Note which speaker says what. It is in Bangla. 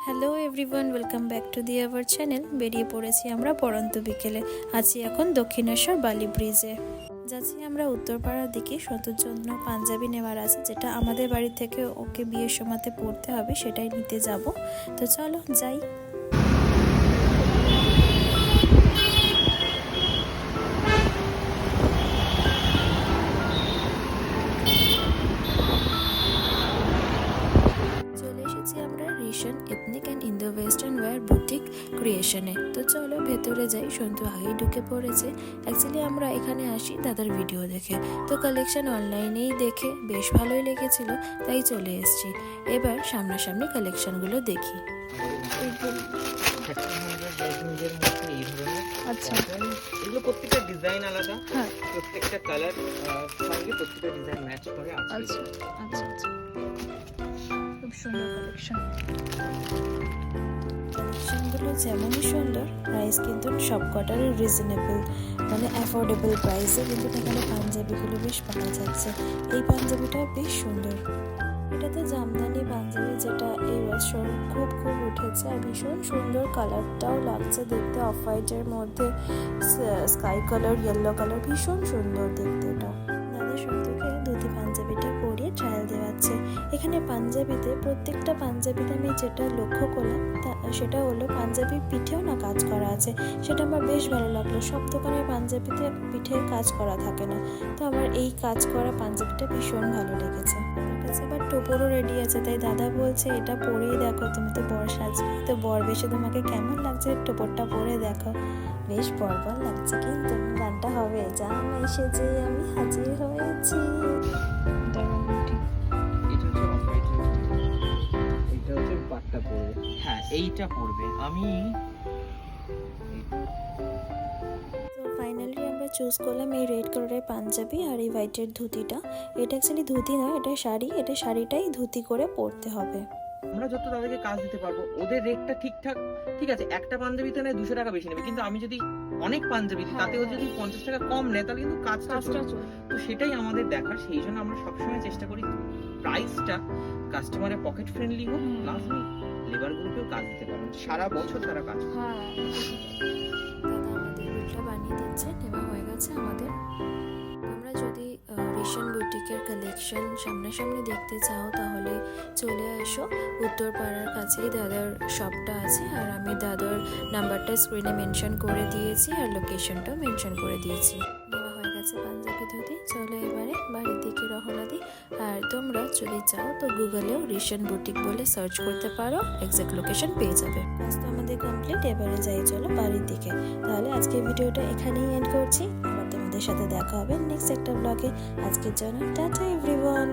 Speaker 1: Hello everyone, welcome back to the our channel. বেরিয়ে পড়েছি আমরা পড়ন্ত বিকেলে। আছি এখন দক্ষিণেশ্বর বালি ব্রিজে। যাচ্ছি আমরা উত্তরপাড়ার দিকে। সন্তোর জন্য পাঞ্জাবি নেওয়ার আছে, যেটা আমাদের বাড়ি থেকে ওকে বিয়ের সময়তে পড়তে হবে, সেটাই নিতে যাব। তো চলো যাই। চলে এসেছি আমরা Rishon ethnic and Indo western wear boutique ক্রিয়েশনে। তো চলো ভেতরে যাই। সন্তু আগেই ঢুকে পড়েছে। অ্যাকচুয়ালি আমরা এখানে আসি দাদার ভিডিও দেখে, তো কালেকশন অনলাইনেই দেখে বেশ ভালোই লেগেছিল, তাই চলে এসেছি। এবার সামনাসামনি কালেকশনগুলো দেখি। আচ্ছা,
Speaker 2: এগুলো প্রত্যেকটা ডিজাইন আলাদা,
Speaker 1: হ্যাঁ,
Speaker 2: প্রত্যেকটা কালার সঙ্গে প্রত্যেকটা ডিজাইন ম্যাচ করে আছে।
Speaker 1: আচ্ছা আচ্ছা আচ্ছা, খুব সুন্দর কালেকশন। কালেকশনগুলো যেমনই সুন্দর, প্রাইস কিন্তু সব কটারই রিজনেবল, মানে অ্যাফোর্ডেবল প্রাইসে কিন্তু এখানে পাঞ্জাবিগুলো বেশ পাওয়া যাচ্ছে। এই পাঞ্জাবিটাও বেশ সুন্দর। এটা তো জামদানি পাঞ্জাবি, যেটা এই বছর খুব উঠেছে, আর ভীষণ সুন্দর কালারটাও লাগছে দেখতে। অফ হোয়াইটের মধ্যে স্কাই কালার, ইয়েলো কালার, ভীষণ সুন্দর দেখতে এটা। দাদা সন্তুকে ধুতি পাঞ্জাবিটা পরিয়ে ট্রায়াল দেওয়াচ্ছে। এখানে পাঞ্জাবিতে, প্রত্যেকটা পাঞ্জাবিতে আমি যেটা লক্ষ্য করলাম সেটা হলো পাঞ্জাবির পিঠেও না কাজ করা আছে। সেটা আমার বেশ ভালো লাগলো। সব দোকানের পাঞ্জাবিতে পিঠের কাজ করা থাকে না, তো আমার এই কাজ করা পাঞ্জাবিটা ভীষণ ভালো লেগেছে। আমার কাছে আবার টোপরও রেডি আছে, তাই দাদা বলছে এটা পরেই দেখো, তুমি তো বর সাজবে, তো বর বেশে তোমাকে কেমন লাগছে টোপরটা পরে দেখো। বেশ বর্বর লাগছে, কিন্তু গানটা হবে জাম এসেছে আমি হাজির হয়েছি।
Speaker 2: এটা হচ্ছে পাটটা পড়বে, হ্যাঁ এইটা পড়বে। আমি
Speaker 1: তো ফাইনালি আমরা চুজ করলাম এই রেড কালারের পাঞ্জাবি আর এই হোয়াইটের ধুতিটা। এটা অ্যাকচুয়ালি ধুতি নয়, এটা শাড়ি। এটা শাড়িটাই ধুতি করে পরতে হবে।
Speaker 2: আমরা যত তাদেরকে কাজ দিতে পারবো, ওদের রেটটা ঠিকঠাক, ঠিক আছে। একটা পাঞ্জাবিতে নেয় 200 টাকা বেশি নেবে, কিন্তু আমি যদি অনেক পাঞ্জাবি দিই তাতে ও যদি 50 টাকা কম নেয়, তাহলে কিন্তু কাজটা চলবে। তো সেটাই আমাদের দেখার। সেই জন্য আমরা সবসময় চেষ্টা করি প্রাইসটা কাস্টমারের পকেট ফ্রেন্ডলি হোক, প্লাস লেবার গ্রুপেও কাজ দিতে পারবো, সারা বছর তারা কাজ করে।
Speaker 1: দাদা আমাদের বিলটা বানিয়ে দিচ্ছে, নেওয়া হয়ে গেছে আমাদের। আমরা যদি রেশন বুটিকের কালেকশন সামনাসামনি দেখতে চাও, তাহলে চলে এসো। উত্তরপাড়ার কাছেই দাদার শপটা আছে, আর আমি দাদার নাম্বারটা স্ক্রিনে মেনশন করে দিয়েছি, আর লোকেশনটাও মেনশন করে দিয়েছি। নেওয়া হয়ে গেছে পাঞ্জাবি ধুতি। চলো এবারে বাড়ির দিকে রওনা দিই। আর তোমরা যদি চাও তো গুগলেও রেশন বুটিক বলে সার্চ করতে পারো, এক্সাক্ট লোকেশন পেয়ে যাবে। কাজ তো আমাদের কমপ্লিট, এবারে যাই চলো বাড়ির দিকে। তাহলে আজকের ভিডিওটা এখানেই এন্ড করছি। আবার তোমাদের সাথে দেখা হবে নেক্সট একটা ব্লগে। আজকের জন্য টাটা এভরিওয়ান।